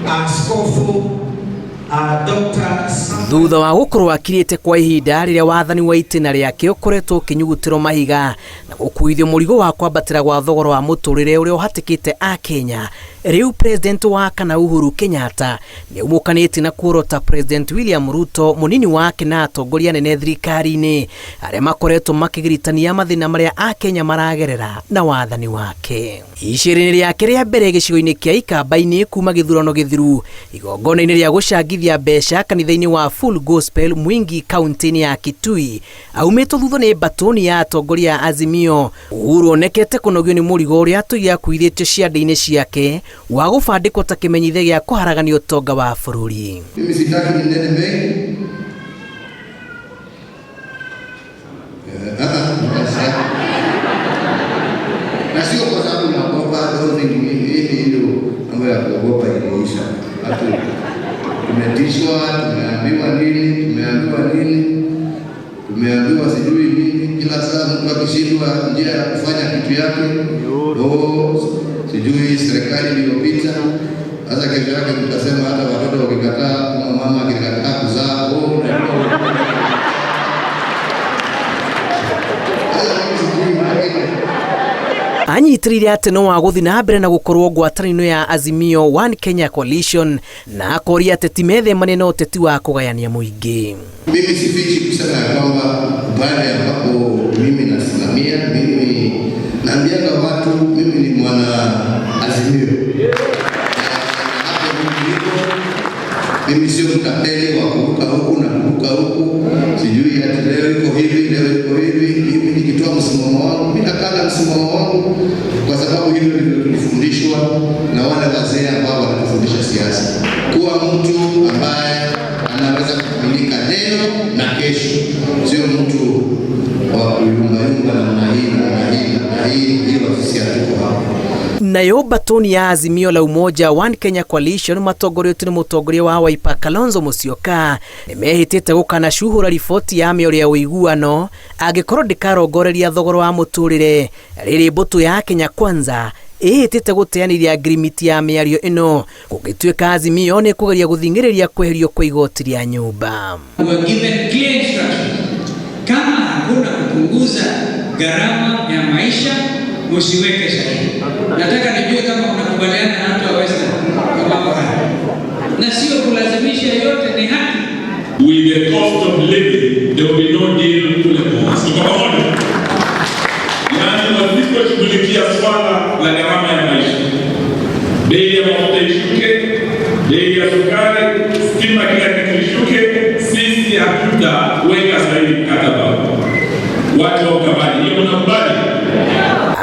Askofu thutha wa gukorwo akirite kwa ihinda riria wathani wa itina riake ukoretwo ukinyugutirwo mahiga na gukuithio murigo wa kwambatira gwa thogora wa muturire uria uhatikite a Kenya, riu president wa kana Uhuru Kenyatta ni umukanite na kuorota President William Ruto munini wake na atongoria nene thirikari-ini aria makoretwo makigiritania mathina maria a Kenya maragerera na wathani wake. Icirĩrĩ riake ria mbere gicigo-ini kia Ikamba-ini kuma githurano githiru igongona-ini ria gucangithia mbeca kanitha-ini wa Full Gospel Mwingi kaunti-ini ya Kitui aumetwo thutha ni batoni ya atongoria Azimio. Uhuru onekete kunogio ni murigo uria atugia kuithitio ciande-ini ciake wa gubandikwo ta kimenyithia gia kuharagania utonga wa bururi. Mimi sitaki ninene mengi. Na sio kwa sababu naogopa hili ndio mambo ya kuogopa iliisha. Hatu tumetishwa, tumeambiwa sijui nini, kila saa mtu akishindwa njia ya kufanya kitu yake. Sijui serikali iliyopita. Sasa kesho yake mtasema hata watoto wakikataa, kama mama akikataa kuzaa, anyitirire ati no waguthi na mbere na gukorwo ngwatanĩro ya Azimio One Kenya Coalition na akoria ateti methemane na uteti wa kugayania muingi. Mimi sifichi kusema kwamba baada ya hapo mimi nasimamia, mimi naambianga watu mimi ni mwana Azimio. Mimi sio mtapeli wa kuruka huku na kuruka huku, sijui ati leo iko hivi, leo iko hivi. Mimi nikitoa msimamo wangu, mimi nakala msimamo wangu, kwa sababu hilo ndilo tulifundishwa na wale wazee ambao wanatufundisha siasa. Kuwa mtu ambaye anaweza kukamilika leo na kesho, sio mtu wa kuyumbayumba na hii hiyo sisi hatuko hapo. Nayo batoni ya Azimio la Umoja One Kenya Coalition matongoriotie ni mutongoria wa Wiper Kalonzo Musyoka nimehitite gukana shuhura riboti ya mĩario ya ũiguano angikorwo ndikarongoreria thogoro wa muturire riri mbutu ya Kenya Kwanza ihitite guteanĩria agreement ya mĩario ĩno gũgĩtuĩka Azimio ni kugeria guthingĩrĩria kweherio kwa igoti rĩa nyumba. Kama hakuna kupunguza gharama ya maisha, msiweke sahihi. Nataka nijue kama unakubaliana na watu wa Western kwa mambo haya, na sio kulazimisha, yote ni haki. With the cost of living, there will be no deal to the poor. So kwa pamoja, yani wasiposhughulikia swala la gharama ya maisha, bei ya mafuta ishuke, bei ya sukari, stima, kila kitu ishuke, sisi hatutaweka sahihi mkataba. Watu wa Ukambani, hiyo mnakubali?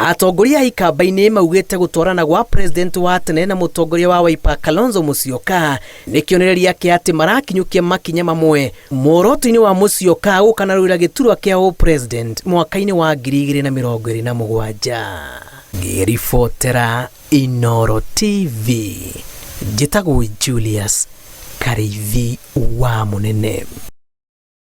Atongoria Ikamba-ini maugite gutwarana gwa president wa tene na mutongoria wa Wiper Kalonzo Musyoka ni kionereria kia ati marakinyukia makinya mamwe muoroto-ini wa Musyoka gukanarwira giturwa kia president mwaka-ini wa 2027. Ngiribotera Inooro TV, njitagwo Julius Karithi wa Munene.